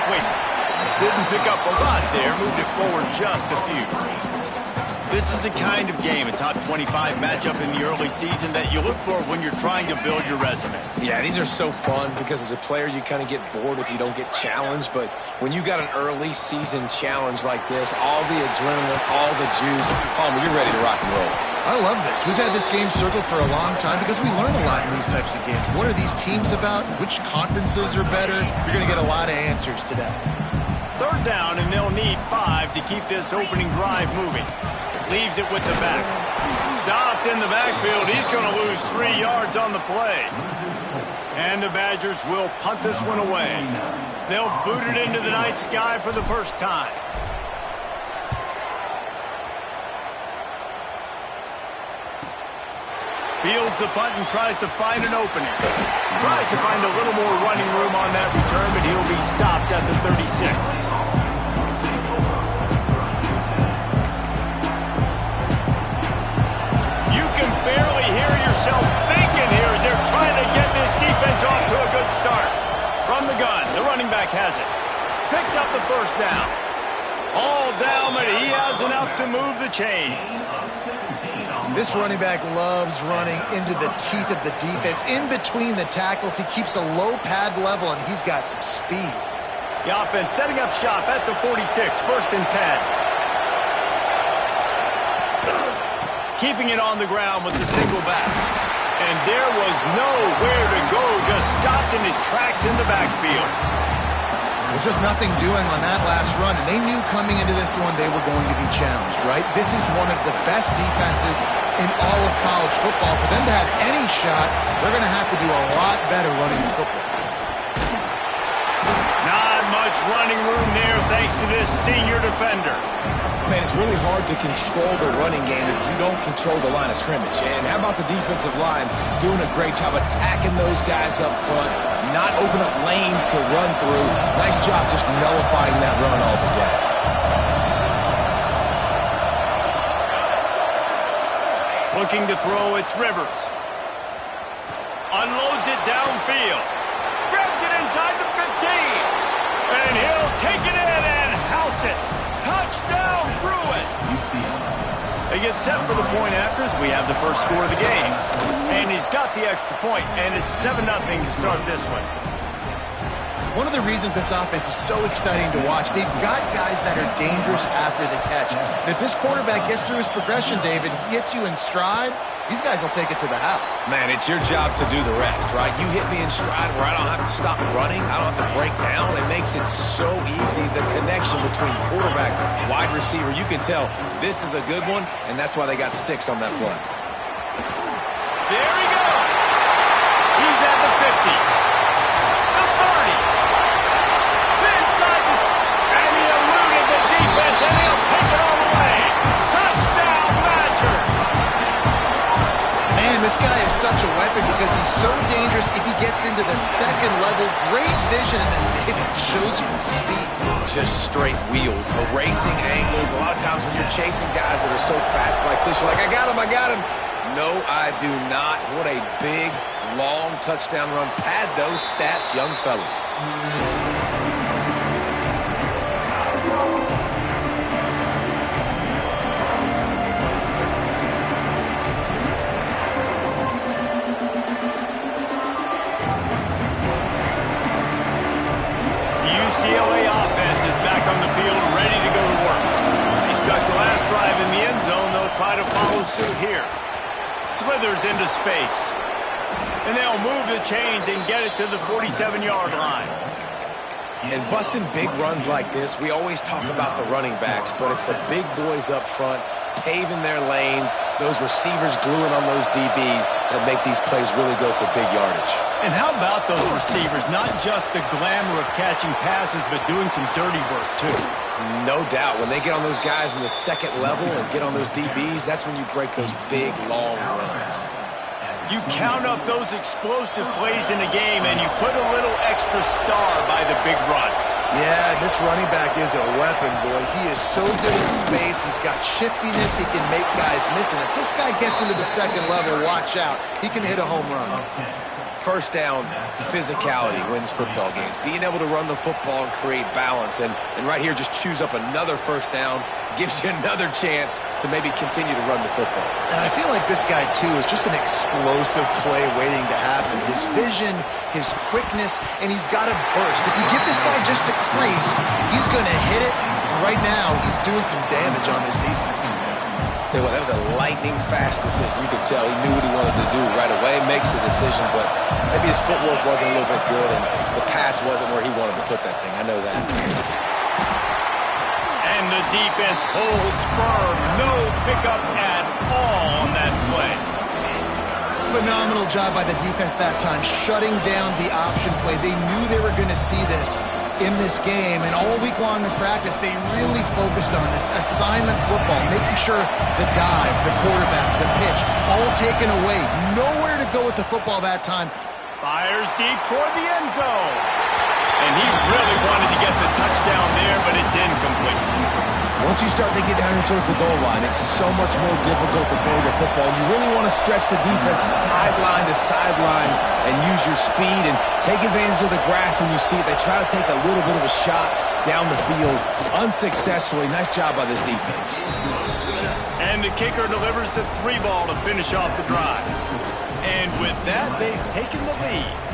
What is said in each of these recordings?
Wait, didn't pick up a lot there. Moved it forward just a few. This is the kind of game, a top 25 matchup in the early season that you look for when you're trying to build your resume. Yeah, these are so fun because as a player, you kind of get bored if you don't get challenged. But when you got an early season challenge like this, all the adrenaline, all the juice, Palmer, you're ready to rock and roll. I love this. We've had this game circled for a long time because we learn a lot in these types of games. What are these teams about? Which conferences are better? You're going to get a lot of answers today. Third down, and they'll need 5 to keep this opening drive moving. Leaves it with the back. Stopped in the backfield. He's going to lose 3 yards on the play. And the Badgers will punt this one away. They'll boot it into the night sky for the first time. Fields the punt and tries to find an opening. Tries to find a little more running room on that return, but he'll be stopped at the 36. You can barely hear yourself thinking here as they're trying to get this defense off to a good start. From the gun, the running back has it. Picks up the first down. All down, but he has enough to move the chains. This running back loves running into the teeth of the defense. In between the tackles, he keeps a low pad level, and he's got some speed. The offense setting up shop at the 46, first and 10. Keeping it on the ground with the single back. And there was nowhere to go, just stopped in his tracks in the backfield. Well, just nothing doing on that last run, and they knew coming into this one they were going to be challenged, right? This is one of the best defenses in all of college football. For them to have any shot, they're going to have to do a lot better running the football. Not much running room there thanks to this senior defender. Man, it's really hard to control the running game if you don't control the line of scrimmage. And how about the defensive line doing a great job attacking those guys up front, not open up lanes to run through. Nice job just nullifying that run altogether. Looking to throw, it's Rivers. Unloads it downfield. Grabs it inside the 15. And he'll take it in and house it. Touchdown, Bruin! They get set for the point after as we have the first score of the game. And he's got the extra point, and it's 7-0 to start this one. One of the reasons this offense is so exciting to watch, they've got guys that are dangerous after the catch. And if this quarterback gets through his progression, David, he hits you in stride, these guys will take it to the house. Man, it's your job to do the rest, right? You hit me in stride where I don't have to stop running. I don't have to break down. It makes it so easy. The connection between quarterback, wide receiver, you can tell this is a good one, and that's why they got 6 on that play. There he goes. He's at the 50. The 30. Inside the... And he eluded the defense, and he'll take it all the way. Touchdown, Badger. Man, this guy is such a weapon because he's so dangerous if he gets into the second level. Great vision, and then David shows you the speed. Just straight wheels, erasing angles. A lot of times when you're chasing guys that are so fast like this, you're like, I got him, I got him. No, I do not. What a big, long touchdown run. Pad those stats, young fella. UCLA offense is back on the field, ready to go to work. They stuck the last drive in the end zone. They'll try to follow suit here. Slithers into space. And they'll move the chains and get it to the 47-yard line. And busting big runs like this, we always talk about the running backs, but it's the big boys up front, paving their lanes, those receivers gluing on those DBs that make these plays really go for big yardage. And how about those receivers? Not just the glamour of catching passes, but doing some dirty work, too. No doubt. When they get on those guys in the second level and get on those DBs, that's when you break those big, long runs. You count up those explosive plays in a game, and you put a little extra star by the big run. Yeah, this running back is a weapon, boy. He is so good in space. He's got shiftiness. He can make guys miss. And if this guy gets into the second level, watch out. He can hit a home run. first down physicality wins football games. Being able to run the football and create balance. And right here, just choose up another first down, gives you another chance to maybe continue to run the football. And I feel like this guy, too, is just an explosive play waiting to happen. His vision, his quickness, and he's got a burst. If you give this guy just a crease, he's going to hit it. Right now, he's doing some damage on this defense. Tell you what, that was a lightning-fast decision. You could tell he knew what he wanted to do right away, makes the decision, but maybe his footwork wasn't a little bit good, and the pass wasn't where he wanted to put that thing. I know that. And the defense holds firm. No pickup at all on that play. Phenomenal job by the defense that time, shutting down the option play. They knew they were going to see this in this game, and all week long in practice, they really focused on this assignment football, making sure the dive, the quarterback, the pitch, all taken away. Nowhere to go with the football that time. Fires deep toward the end zone. And he really wanted to get the touchdown there, but it's incomplete. Once you start to get down here towards the goal line, it's so much more difficult to throw the football. You really want to stretch the defense sideline to sideline and use your speed and take advantage of the grass when you see it. They try to take a little bit of a shot down the field unsuccessfully. Nice job by this defense. And the kicker delivers the 3 ball to finish off the drive. And with that, they've taken the lead.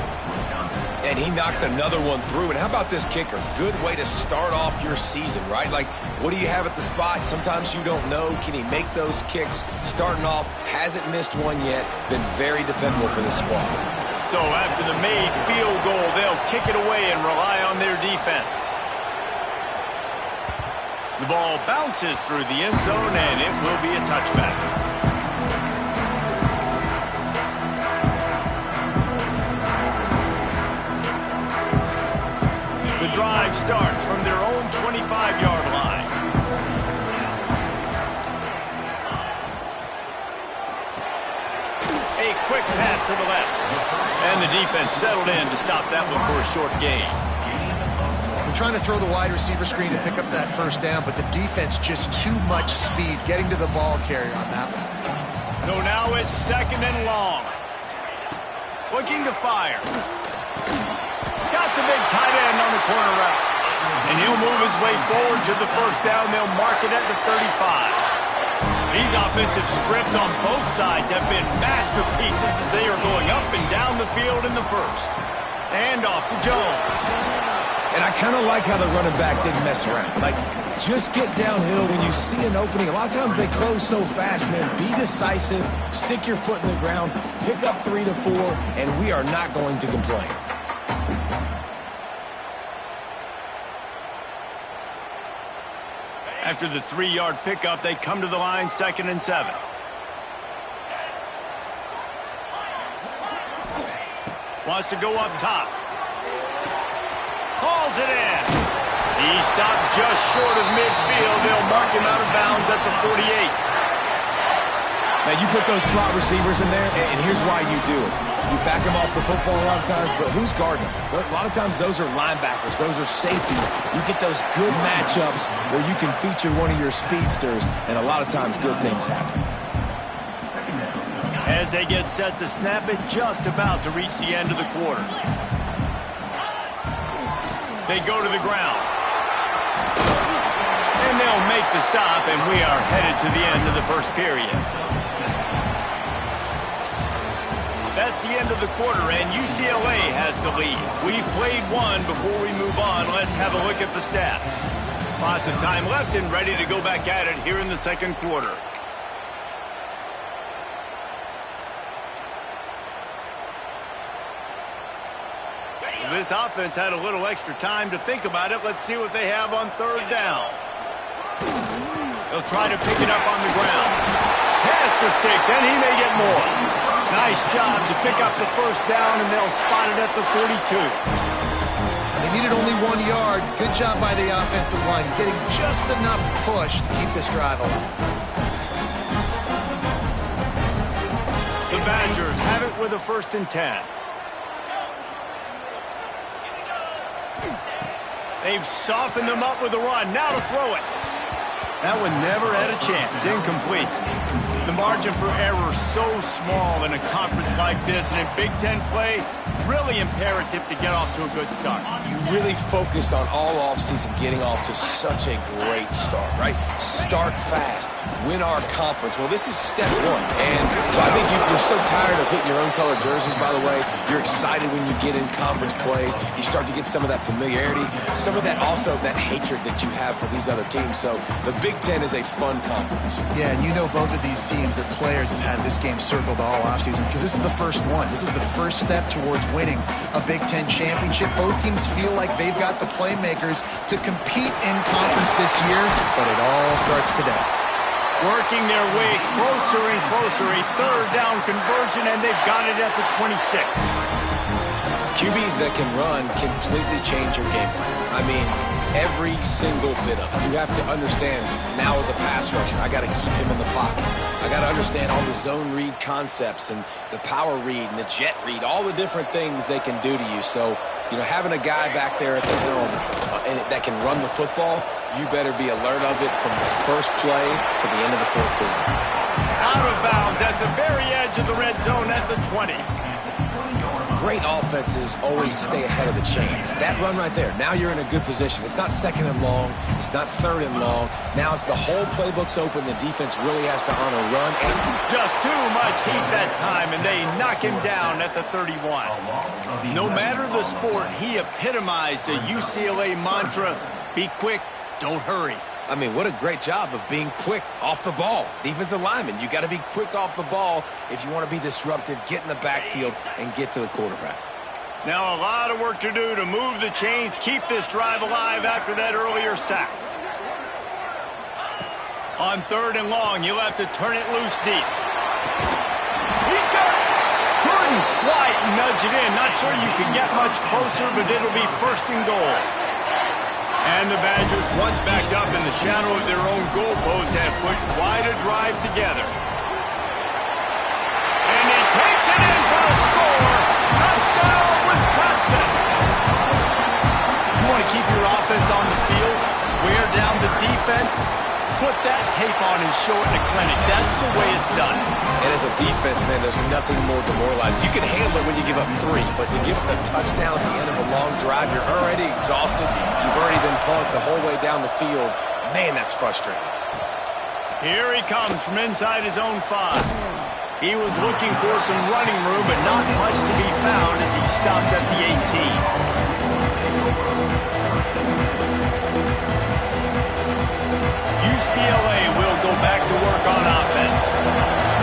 And he knocks another one through. And how about this kicker? Good way to start off your season, right? Like, what do you have at the spot? Sometimes you don't know. Can he make those kicks? Starting off, hasn't missed one yet. Been very dependable for this squad. So after the made field goal, they'll kick it away and rely on their defense. The ball bounces through the end zone, and it will be a touchback. The drive starts from their own 25-yard line. A quick pass to the left. And the defense settled in to stop that one for a short gain. We're trying to throw the wide receiver screen to pick up that first down, but the defense just too much speed getting to the ball carrier on that one. So now it's 2nd and long. Looking to fire. Got the big tight end on the corner route. And he'll move his way forward to the first down. They'll mark it at the 35. These offensive scripts on both sides have been masterpieces as they are going up and down the field in the first. And off to Jones. And I kind of like how the running back didn't mess around. Like, just get downhill when you see an opening. A lot of times they close so fast, man. Be decisive, stick your foot in the ground, pick up 3 to 4, and we are not going to complain. After the 3-yard pickup, they come to the line 2nd and 7. Wants to go up top. Hauls it in. He stopped just short of midfield. They'll mark him out of bounds at the 48. Now, you put those slot receivers in there, and here's why you do it. You back them off the football a lot of times, but who's guarding them? A lot of times those are linebackers. Those are safeties. You get those good matchups where you can feature one of your speedsters, and a lot of times good things happen. As they get set to snap it, just about to reach the end of the quarter. They go to the ground. And they'll make the stop, and we are headed to the end of the first period. That's the end of the quarter, and UCLA has the lead. We've played one. Before we move on, let's have a look at the stats. Lots of time left and ready to go back at it here in the second quarter. This offense had a little extra time to think about it. Let's see what they have on 3rd down. They'll try to pick it up on the ground. Pass the sticks, and he may get more. Nice job to pick up the first down, and they'll spot it at the 42. They needed only 1 yard. Good job by the offensive line, getting just enough push to keep this drive alive. The Badgers have it with a 1st and 10. They've softened them up with a run. Now to throw it. That one never had a chance. Incomplete. The margin for error so small in a conference like this, and in Big Ten play, really imperative to get off to a good start. You really focus on all offseason getting off to such a great start, right? Start fast, win our conference. Well, this is step one. And so I think you're so tired of hitting your own color jerseys, by the way. You're excited when you get in conference plays. You start to get some of that familiarity, some of that also that hatred that you have for these other teams. So the Big Ten is a fun conference. Yeah, and you know both of these teams, their players have had this game circled all offseason because this is the first one. This is the first step towards winning a Big Ten championship. Both teams feel like they've got the playmakers to compete in conference this year, but it all starts today. Working their way closer and closer, a third down conversion, and they've got it at the 26. QBs that can run completely change your game plan. I mean, every single bit of it. You have to understand, now as a pass rusher, I got to keep him in the pocket. I got to understand all the zone read concepts and the power read and the jet read, all the different things they can do to you. So, you know, having a guy back there at the helm that can run the football, you better be alert of it from the first play to the end of the fourth quarter. Out of bounds at the very edge of the red zone at the 20. Great offenses always stay ahead of the chains. That run right there, now you're in a good position. It's not second and long. It's not third and long. Now it's the whole playbook's open. The defense really has to honor run. And just too much heat that time, and they knock him down at the 31. No matter the sport, he epitomized a UCLA mantra, be quick, don't hurry. I mean, what a great job of being quick off the ball. Defensive lineman, you got to be quick off the ball if you want to be disruptive, get in the backfield, and get to the quarterback. Now a lot of work to do to move the chains, keep this drive alive after that earlier sack. On third and long, you'll have to turn it loose deep. He's got it. Couldn't quite nudge it in. Not sure you could get much closer, but it'll be first and goal. And the Badgers, once backed up in the shadow of their own goalpost, have put quite a drive together. And he takes it in for a score. Touchdown, Wisconsin. You want to keep your offense on the field, wear down the defense, put that tape on and show it in a clinic. That's the way it's done. And as a defense, man, there's nothing more demoralizing. You can handle it when you give up 3, but to give up the touchdown at the end of a long drive, you're already exhausted. You've already been punked the whole way down the field. Man, that's frustrating. Here he comes from inside his own 5. He was looking for some running room, but not much to be found as he stopped at the 18. UCLA will go back to work on offense.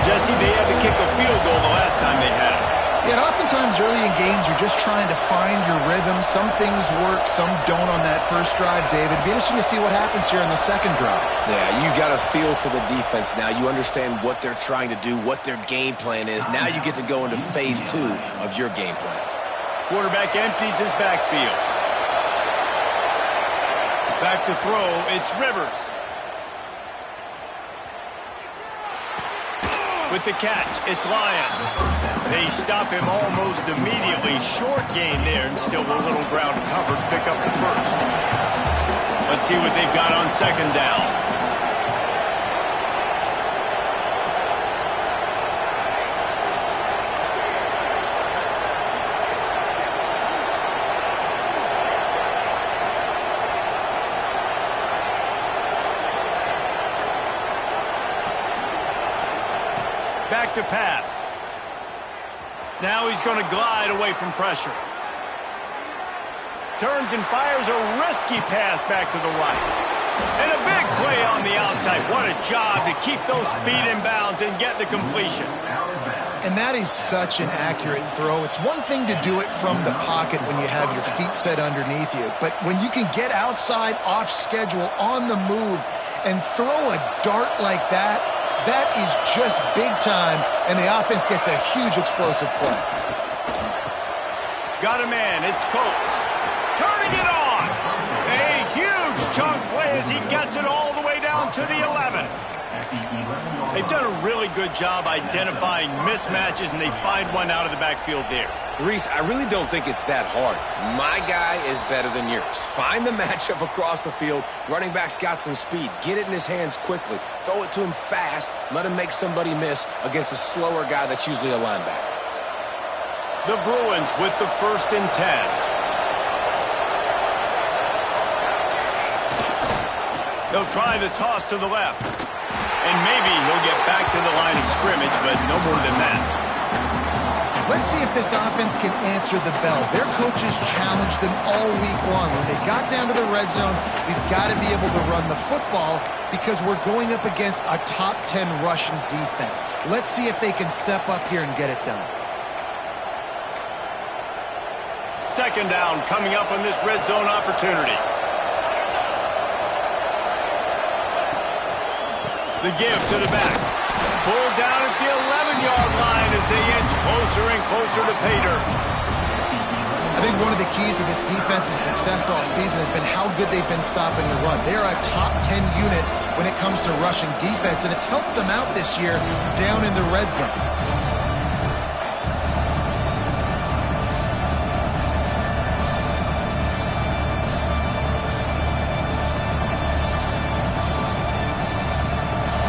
Jesse, they had to kick a field goal the last time they had it. Yeah, and oftentimes early in games, you're just trying to find your rhythm. Some things work, some don't on that first drive, David. It'd be interesting to see what happens here on the second drive. Yeah, you got a feel for the defense now. You understand what they're trying to do, what their game plan is. Now you get to go into phase 2 of your game plan. Quarterback empties his backfield. Back to throw, it's Rivers. With the catch, it's Lyons. They stop him almost immediately. Short gain there, and still a little ground covered. Pick up the first. Let's see what they've got on second down. Back to pass. Now he's going to glide away from pressure. Turns and fires a risky pass back to the right. And a big play on the outside. What a job to keep those feet in bounds and get the completion. And that is such an accurate throw. It's one thing to do it from the pocket when you have your feet set underneath you. But when you can get outside, off schedule, on the move, and throw a dart like that, that is just big time, and the offense gets a huge explosive play. Got a man, it's Coates. Turning it on. A huge chunk play as he gets it all the way down to the 11. They've done a really good job identifying mismatches, and they find one out of the backfield there. Reese, I really don't think it's that hard. My guy is better than yours. Find the matchup across the field. Running back's got some speed. Get it in his hands quickly. Throw it to him fast. Let him make somebody miss against a slower guy that's usually a linebacker. The Bruins with the 1st and 10. They'll try the toss to the left. And maybe he'll get back to the line of scrimmage, but no more than that. Let's see if this offense can answer the bell. Their coaches challenged them all week long. When they got down to the red zone, we've got to be able to run the football because we're going up against a top 10 Russian defense. Let's see if they can step up here and get it done. 2nd down coming up on this red zone opportunity. The give to the back. Pulled down at the 11-yard line as they inch closer and closer to pay dirt. I think one of the keys to this defense's success all season has been how good they've been stopping the run. They're a top 10 unit when it comes to rushing defense, and it's helped them out this year down in the red zone.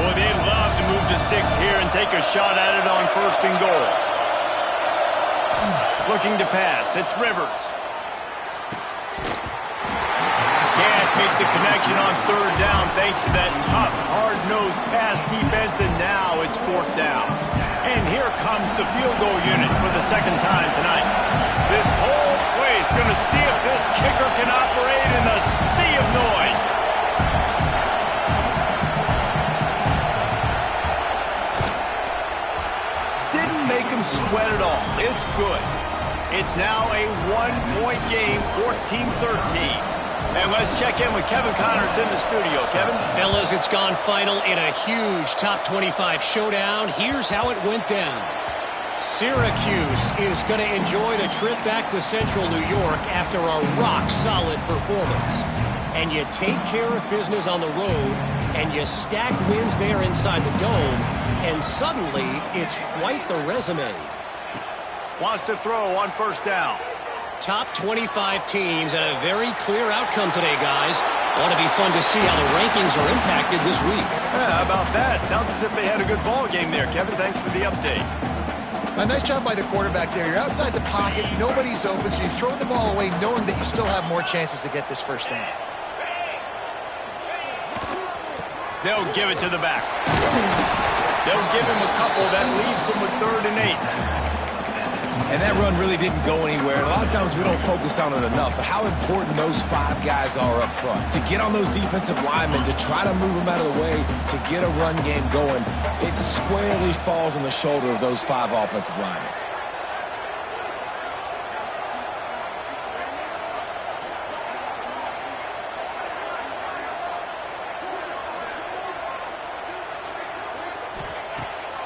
Boy, they'd love to move the sticks here and take a shot at it on 1st and goal. Looking to pass. It's Rivers. Can't make the connection on 3rd down thanks to that tough, hard-nosed pass defense, and now it's 4th down. And here comes the field goal unit for the 2nd time tonight. This whole place going to see if this kicker can operate in the sea of noise. Make them sweat it all. It's good. It's now a 1-point game, 14-13. And let's check in with Kevin Connors in the studio. Kevin? Fellas, it's gone final in a huge top 25 showdown. Here's how it went down. Syracuse is going to enjoy the trip back to Central New York after a rock-solid performance. And you take care of business on the road, and you stack wins there inside the dome, and suddenly it's quite the resume. Wants to throw on 1st down. Top 25 teams and a very clear outcome today, guys. Ought to be fun to see how the rankings are impacted this week. Yeah, how about that? Sounds as if they had a good ball game there. Kevin, thanks for the update. A nice job by the quarterback there. You're outside the pocket, nobody's open, so you throw the ball away knowing that you still have more chances to get this 1st down. They'll give it to the back. They'll give him a couple. That leaves him with 3rd and 8. And that run really didn't go anywhere. And a lot of times we don't focus on it enough, but how important those 5 guys are up front. To get on those defensive linemen, to try to move them out of the way, to get a run game going, it squarely falls on the shoulder of those 5 offensive linemen.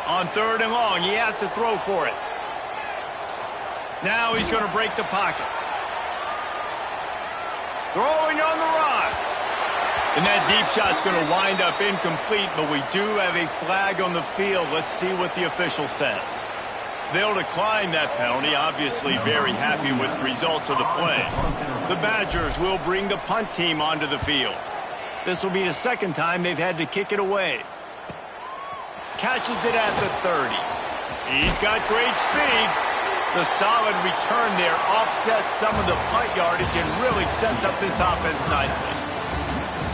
On 3rd and long, he has to throw for it. Now he's going to break the pocket. Throwing on the run. And that deep shot's going to wind up incomplete, but we do have a flag on the field. Let's see what the official says. They'll decline that penalty, obviously very happy with the results of the play. The Badgers will bring the punt team onto the field. This will be the 2nd time they've had to kick it away. Catches it at the 30. He's got great speed. The solid return there offsets some of the punt yardage and really sets up this offense nicely.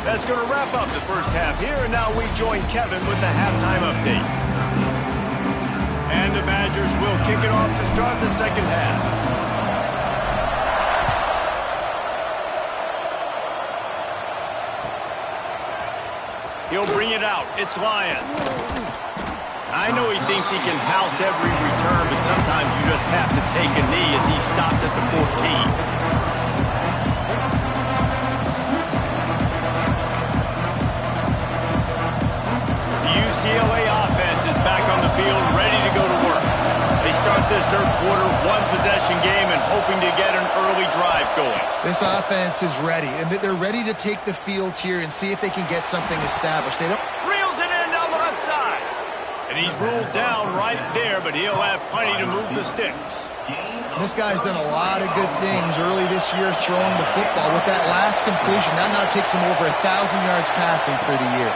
That's going to wrap up the 1st half here, and now we join Kevin with the halftime update. And the Badgers will kick it off to start the 2nd half. He'll bring it out. It's Lyons. I know he thinks he can house every return, but sometimes you just have to take a knee as he stopped at the 14. The UCLA offense is back on the field, ready to go to work. They start this 3rd quarter, 1-possession game, and hoping to get an early drive going. This offense is ready, and they're ready to take the field here and see if they can get something established. They don't... Reels it in down the left side. And he's ruled down right there, but he'll have plenty to move the sticks. This guy's done a lot of good things early this year throwing the football. With that last completion, that now takes him over 1,000 yards passing for the year.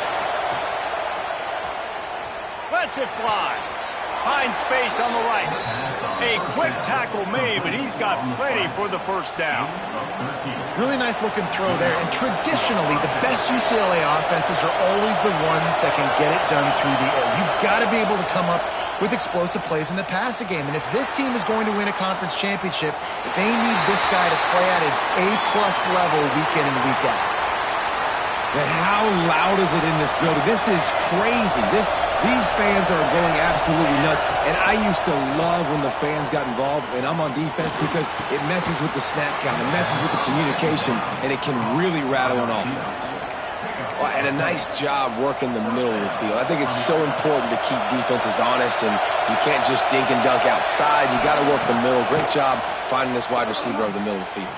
Lets it fly. Finds space on the right. A quick tackle made, but he's got plenty for the first down. Really nice looking throw there. And traditionally, the best UCLA offenses are always the ones that can get it done through the air. You've got to be able to come up with explosive plays in the passing game. And if this team is going to win a conference championship, they need this guy to play at his A-plus level week in and week out. And how loud is it in this building? This is crazy. These fans are going absolutely nuts. And I used to love when the fans got involved, and I'm on defense, because it messes with the snap count, it messes with the communication, and it can really rattle an offense. Well, and a nice job working the middle of the field. I think it's so important to keep defenses honest, and you can't just dink and dunk outside. You got to work the middle. Great job finding this wide receiver over the middle of the field.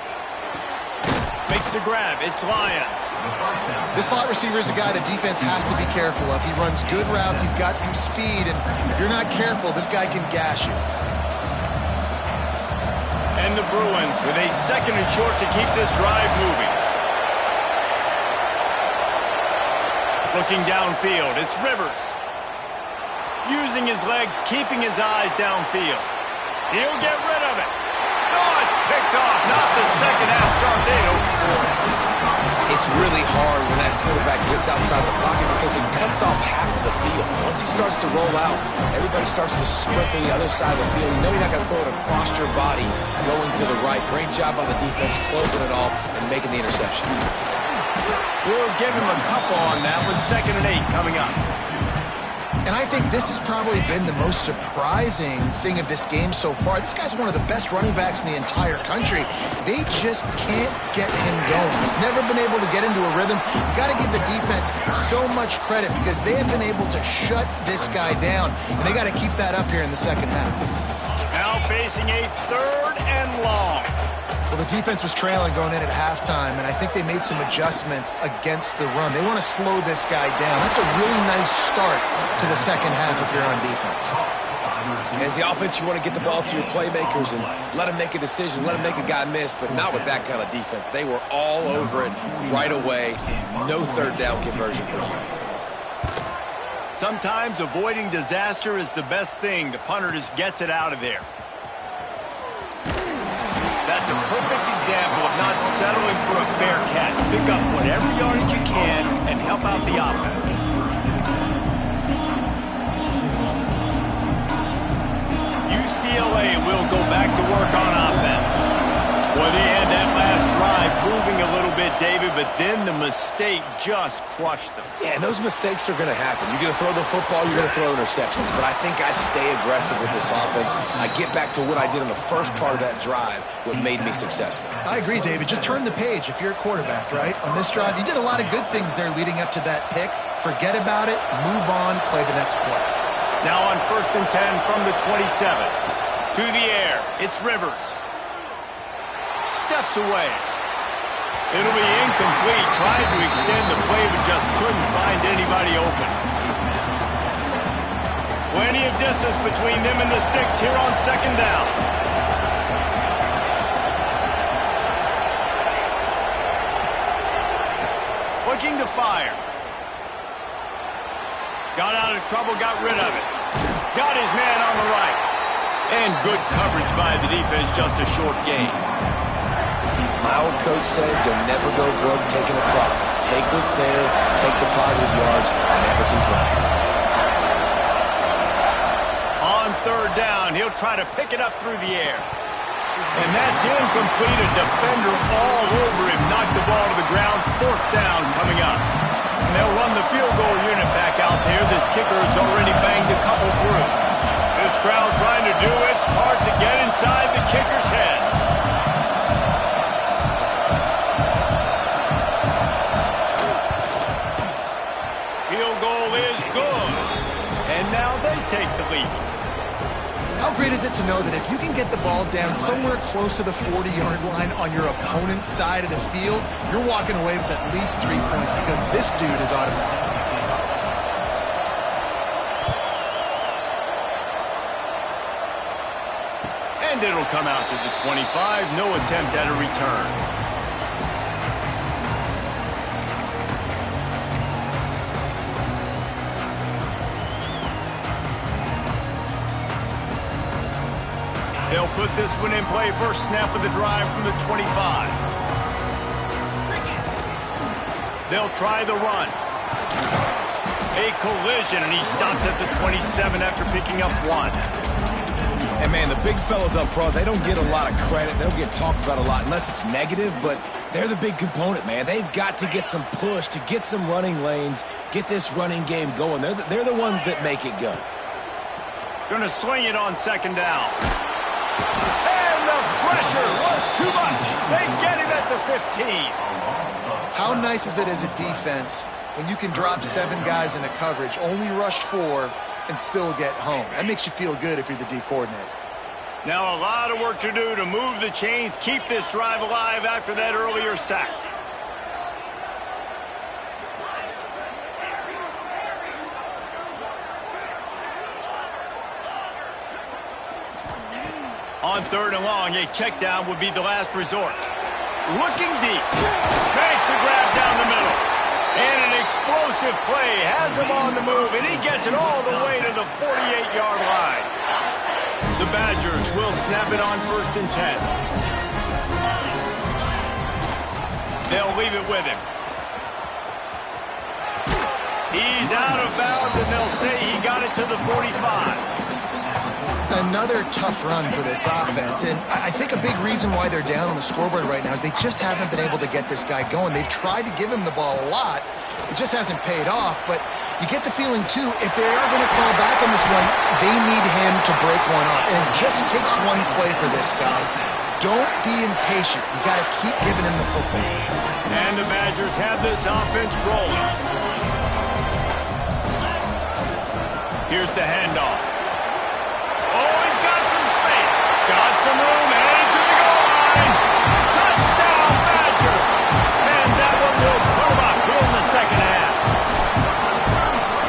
Makes the grab. It's Lions. This slot receiver is a guy the defense has to be careful of. He runs good routes. He's got some speed, and if you're not careful, this guy can gash you. And the Bruins with a second and short to keep this drive moving. Looking downfield, it's Rivers. Using his legs, keeping his eyes downfield. He'll get rid of it. Oh, it's picked off. Not the second half start they'd hoped for. It's really hard when that quarterback gets outside the pocket, because it cuts off half of the field. Once he starts to roll out, everybody starts to sprint to the other side of the field. You know you're not going to throw it across your body going to the right. Great job on the defense closing it off and making the interception. We'll give him a couple on that with 2nd and 8 coming up. And I think this has probably been the most surprising thing of this game so far. This guy's one of the best running backs in the entire country. They just can't get him going. He's never been able to get into a rhythm. You've got to give the defense so much credit, because they have been able to shut this guy down. And they got to keep that up here in the second half. Now facing a 3rd and long. Well, the defense was trailing going in at halftime, and I think they made some adjustments against the run. They want to slow this guy down. That's a really nice start to the second half if you're on defense. As the offense, you want to get the ball to your playmakers and let them make a decision, let them make a guy miss, but not with that kind of defense. They were all over it right away. No 3rd down conversion for you. Sometimes avoiding disaster is the best thing. The punter just gets it out of there. That's a perfect example of not settling for a fair catch. Pick up whatever yardage you can and help out the offense. UCLA will go back to work on offense. Well, they had that last drive moving a little bit, David, but then the mistake just crushed them. Yeah, and those mistakes are going to happen. You're going to throw the football, you're going to throw interceptions. But I think I stay aggressive with this offense. I get back to what I did in the first part of that drive, what made me successful. I agree, David. Just turn the page if you're a quarterback, right? On this drive, you did a lot of good things there leading up to that pick. Forget about it, move on, play the next play. Now on 1st and 10 from the 27. To the air, it's Rivers. Steps away. It'll be incomplete. Tried to extend the play, but just couldn't find anybody open. Plenty of distance between them and the sticks here on 2nd down. Looking to fire. Got out of trouble, got rid of it. Got his man on the right. And good coverage by the defense, just a short gain. My old coach said you'll never go broke taking a profit. Take what's there, take the positive yards, never complain. On 3rd down, he'll try to pick it up through the air. And that's incomplete. A defender all over him. Knocked the ball to the ground. 4th down coming up. And they'll run the field goal unit back out there. This kicker has already banged a couple through. This crowd trying to do its part to get inside the kicker's head. Field goal is good. And now they take the lead. How great is it to know that if you can get the ball down somewhere close to the 40-yard line on your opponent's side of the field, you're walking away with at least 3 points, because this dude is automatic. And And it'll come out to the 25. No attempt at a return. They'll put this one in play. First snap of the drive from the 25. They'll try the run. A collision, and he stopped at the 27 after picking up 1. And, man, the big fellas up front, they don't get a lot of credit. They don't get talked about a lot unless it's negative, but they're the big component, man. They've got to get some push, to get some running lanes, get this running game going. They're the ones that make it go. Going to swing it on second down. And the pressure was too much. They get him at the 15. How nice is it as a defense when you can drop 7 guys into coverage, only rush 4, and still get home? That makes you feel good if you're the D coordinator. Now a lot of work to do to move the chains, keep this drive alive after that earlier sack. On 3rd and long, a check down would be the last resort. Looking deep. Makes the grab down the middle. And an explosive play has him on the move, and he gets it all the way to the 48-yard line. The Badgers will snap it on 1st and 10. They'll leave it with him. He's out of bounds, and they'll say he got it to the 45. Another tough run for this offense, and I think a big reason why they're down on the scoreboard right now is they just haven't been able to get this guy going. They've tried to give him the ball a lot. It just hasn't paid off, but you get the feeling, too, if they are going to fall back on this one, they need him to break one off, and it just takes one play for this guy. Don't be impatient. You got to keep giving him the football. And the Badgers have this offense rolling. Here's the handoff. Got some room, headed to the goal line. Touchdown, Badger. And that one will put him up here in the second half.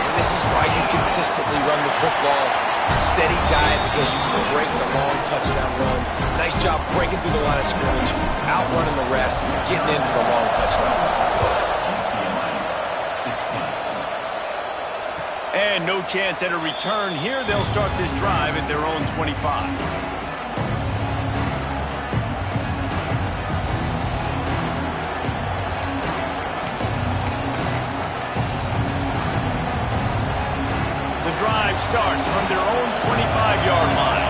And this is why you consistently run the football. A steady diet because you can break the long touchdown runs. Nice job breaking through the line of scrimmage, outrunning the rest, getting in for the long touchdown. And no chance at a return here. They'll start this drive at their own 25. Drive starts from their own 25-yard line.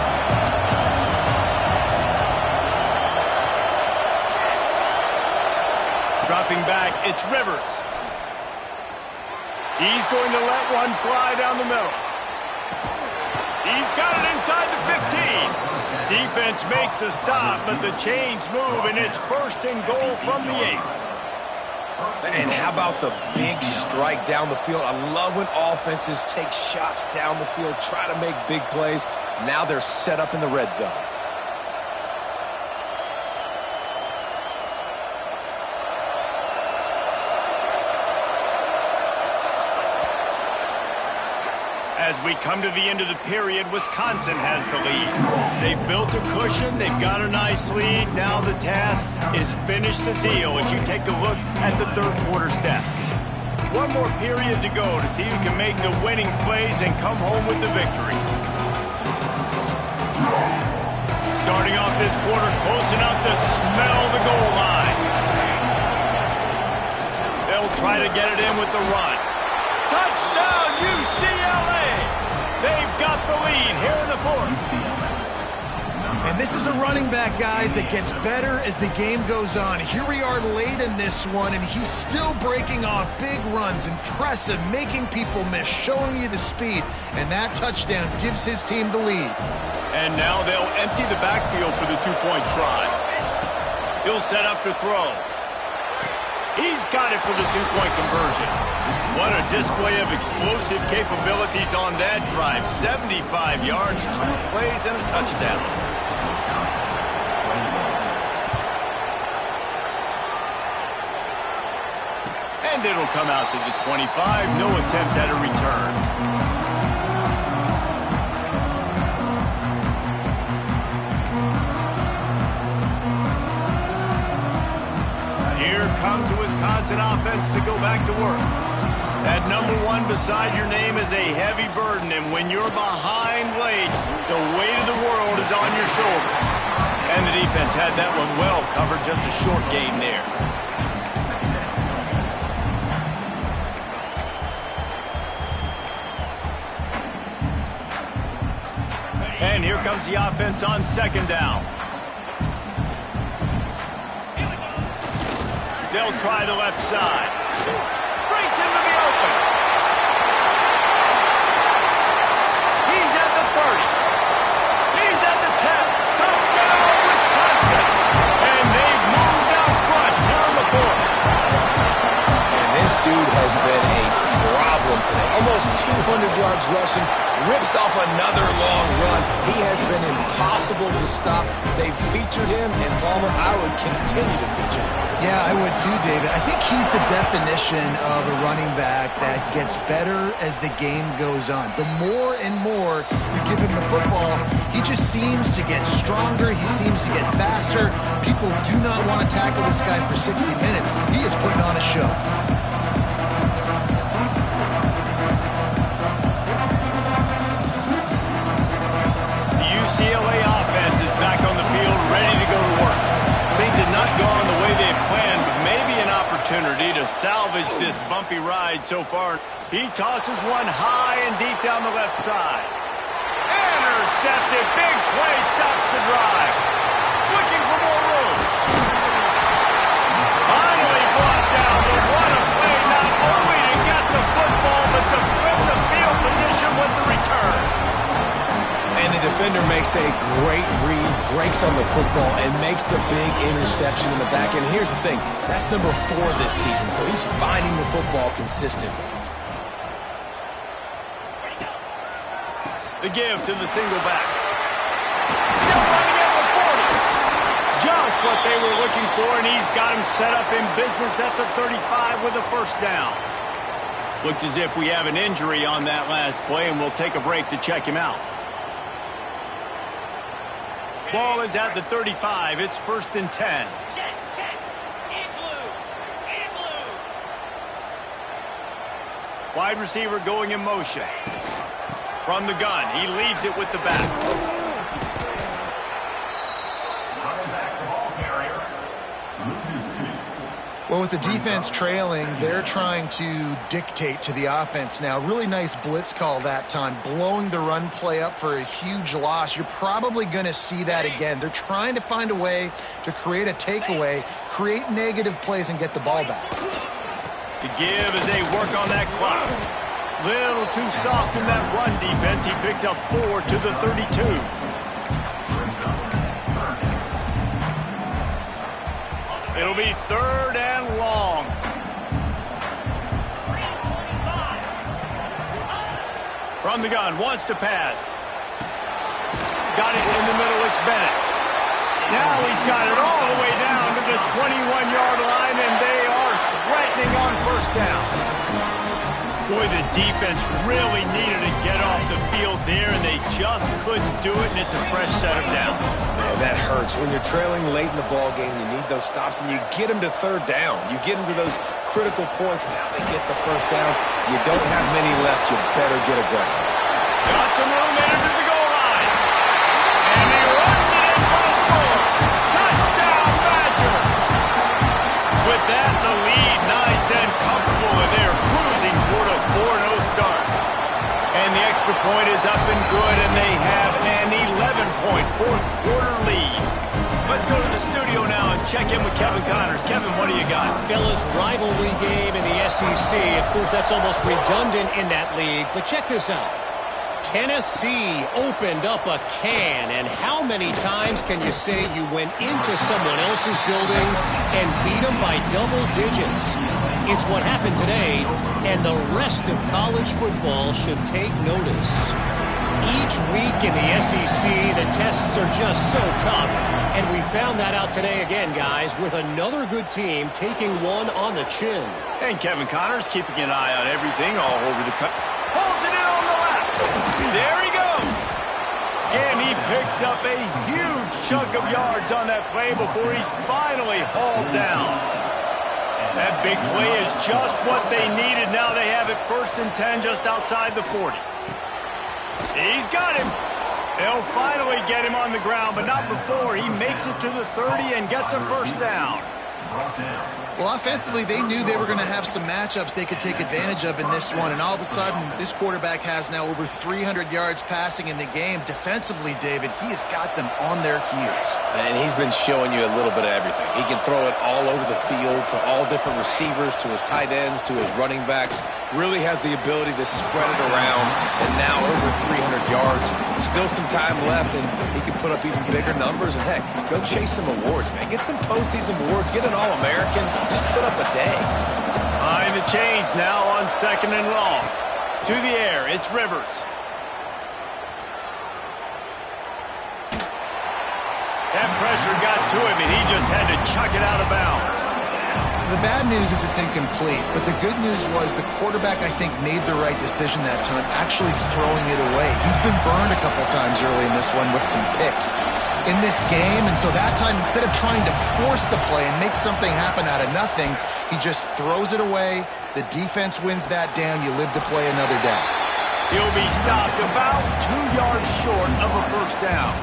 Dropping back, it's Rivers. He's going to let one fly down the middle. He's got it inside the 15. Defense makes a stop, but the chains move, and it's 1st and goal from the 8. And how about the big strike down the field? I love when offenses take shots down the field, try to make big plays. Now they're set up in the red zone. As we come to the end of the period, Wisconsin has the lead. They've built a cushion. They've got a nice lead. Now the task is finish the deal as you take a look at the 3rd quarter stats. One more period to go to see who can make the winning plays and come home with the victory. Starting off this quarter close enough to smell the goal line. They'll try to get it in with the run. Touchdown, UCLA! They've got the lead here in the 4th. And this is a running back, guys, that gets better as the game goes on. Here we are late in this one, and he's still breaking off big runs. Impressive, making people miss, showing you the speed. And that touchdown gives his team the lead. And now they'll empty the backfield for the 2-point try. He'll set up to throw. He's got it for the 2-point conversion. What a display of explosive capabilities on that drive. 75 yards, 2 plays, and a touchdown. And it'll come out to the 25. No attempt at a return. wants an offense to go back to work. That number 1 beside your name is a heavy burden, and when you're behind late, the weight of the world is on your shoulders. And the defense had that one well covered, just a short gain there. And here comes the offense on second down. They'll try the left side. Breaks into the open. He's at the 30. He's at the 10. Touchdown, Wisconsin. And they've moved out front here on the 4th. And this dude has been a problem today. Almost 200 yards rushing. Rips off another long run. He has been impossible to stop. They've featured him, and Palmer, I would continue to feature him. Yeah, I would too, David. I think he's the definition of a running back that gets better as the game goes on. The more and more you give him the football, he just seems to get stronger. He seems to get faster. People do not want to tackle this guy for 60 minutes. He is putting on a show. UCLA offense is back on the field, ready to go to work. Things have not gone the way they had planned, but maybe an opportunity to salvage this bumpy ride so far. He tosses one high and deep down the left side. Intercepted. Big play stops the drive. Looking for more room. Finally brought down, but what a play, not only to get the football, but to flip the field position with the return. And the defender makes a great read, breaks on the football, and makes the big interception in the back end. Here's the thing, that's number 4 this season, so he's finding the football consistently. The give to the single back. Still running at the 40. Just what they were looking for, and he's got him set up in business at the 35 with a first down. Looks as if we have an injury on that last play, and we'll take a break to check him out. Ball is at the 35. It's 1st and 10. Check. In blue. Wide receiver going in motion. From the gun, he leaves it with the back. Well, with the defense trailing, they're trying to dictate to the offense now. Really nice blitz call that time, blowing the run play up for a huge loss. You're probably going to see that again. They're trying to find a way to create a takeaway, create negative plays, and get the ball back. The give as they work on that clock. Little too soft in that run defense. He picks up 4 to the 32. It'll be 3rd and long. From the gun, wants to pass. Got it in the middle, it's Bennett. Now he's got it all the way down to the 21-yard line, and they are threatening on first down. Boy, the defense really needed to get off the field there, and they just couldn't do it, and it's a fresh set of downs. Man, that hurts. When you're trailing late in the ball game, you need those stops, and you get them to 3rd down. You get them to those critical points. Now they get the first down. You don't have many left. You better get aggressive. Got some room into the goal line. And he runs it in for the score. Touchdown, Badger. With that, the lead nice and comfortable, and they're cruising toward a 4-0 start. And the extra point is up and good, and they have an 11-point fourth-quarter lead. Let's go to the studio now and check in with Kevin Connors. Kevin, what do you got? Fellas, rivalry game in the SEC. Of course, that's almost redundant in that league, but check this out. Tennessee opened up a can, and how many times can you say you went into someone else's building and beat them by double digits? It's what happened today, and the rest of college football should take notice. Each week in the SEC, the tests are just so tough, and we found that out today again, guys, with another good team taking one on the chin. And Kevin Connors keeping an eye on everything all over the country. Holds it in on the left. There he goes. And he picks up a huge chunk of yards on that play before he's finally hauled down. That big play is just what they needed. Now they have it 1st and 10 just outside the 40. He's got him. They'll finally get him on the ground, but not before he makes it to the 30 and gets a 1st down. Well, offensively, they knew they were going to have some matchups they could take advantage of in this one, and all of a sudden, this quarterback has now over 300 yards passing in the game. Defensively, David, he has got them on their heels. And he's been showing you a little bit of everything. He can throw it all over the field to all different receivers, to his tight ends, to his running backs. Really has the ability to spread it around, and now over 300 yards. Still some time left, and he can put up even bigger numbers. And, heck, go chase some awards, man. Get some postseason awards. Get an All-American. Just put up a day. Behind the chains now on 2nd and long. To the air, it's Rivers. That pressure got to him, and he just had to chuck it out of bounds. The bad news is it's incomplete, but the good news was the quarterback, I think, made the right decision that time, actually throwing it away. He's been burned a couple times early in this one with some picks in this game, and so that time, instead of trying to force the play and make something happen out of nothing, he just throws it away. The defense wins that down. You live to play another day. He'll be stopped about 2 yards short of a 1st down.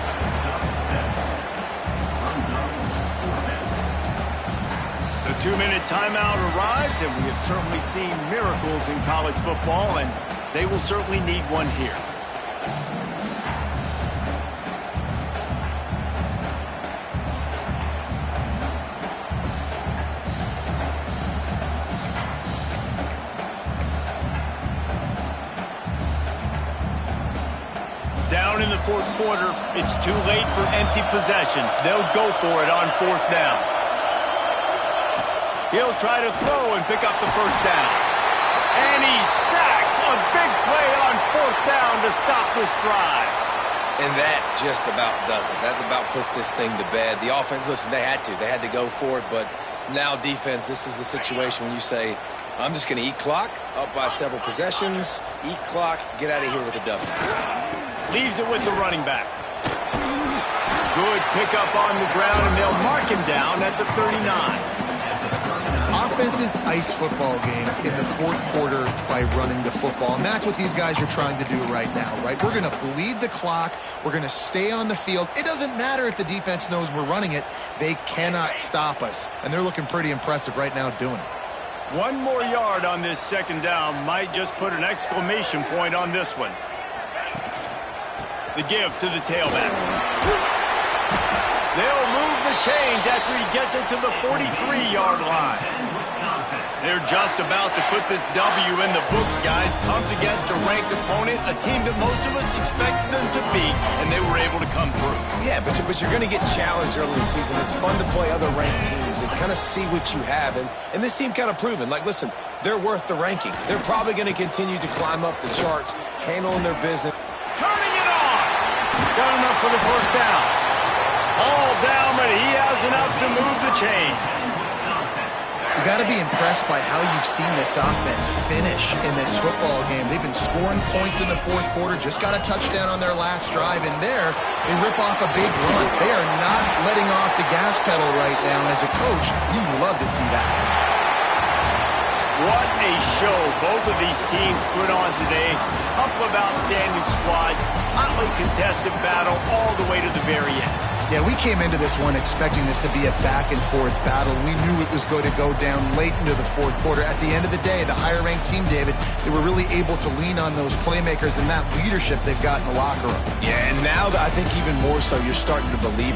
The 2-minute timeout arrives, and we have certainly seen miracles in college football, and they will certainly need one here. Down in the 4th quarter, it's too late for empty possessions. They'll go for it on 4th down. He'll try to throw and pick up the 1st down. And he's sacked. A big play on 4th down to stop this drive. And that just about does it. That about puts this thing to bed. The offense, listen, they had to. They had to go for it, but now defense, this is the situation when you say, I'm just going to eat clock, up by several possessions, eat clock, get out of here with a W. Leaves it with the running back. Good pickup on the ground, and they'll mark him down at the 39. Offenses ice football games in the 4th quarter by running the football, and that's what these guys are trying to do right now, right? We're going to bleed the clock. We're going to stay on the field. It doesn't matter if the defense knows we're running it. They cannot stop us, and they're looking pretty impressive right now doing it. 1 more yard on this 2nd down might just put an exclamation point on this one. The give to the tailback. They'll move the chains after he gets it to the 43-yard line. They're just about to put this W in the books, guys. Comes against a ranked opponent, a team that most of us expected them to beat, and they were able to come through. Yeah, but you're going to get challenged early in the season. It's fun to play other ranked teams and kind of see what you have. And this team kind of proven, like, listen, they're worth the ranking. They're probably going to continue to climb up the charts, handling their business. Turning it on. Got enough for the 1st down. All down, but he has enough to move the chains. You got to be impressed by how you've seen this offense finish in this football game. They've been scoring points in the 4th quarter, just got a touchdown on their last drive, and there they rip off a big run. They are not letting off the gas pedal right now. As a coach, you love to see that. What a show both of these teams put on today. Couple of outstanding squads, hotly contested battle all the way to the very end. Yeah, we came into this one expecting this to be a back-and-forth battle. We knew it was going to go down late into the 4th quarter. At the end of the day, the higher-ranked team, David, they were really able to lean on those playmakers and that leadership they've got in the locker room. Yeah, and now I think even more so, you're starting to believe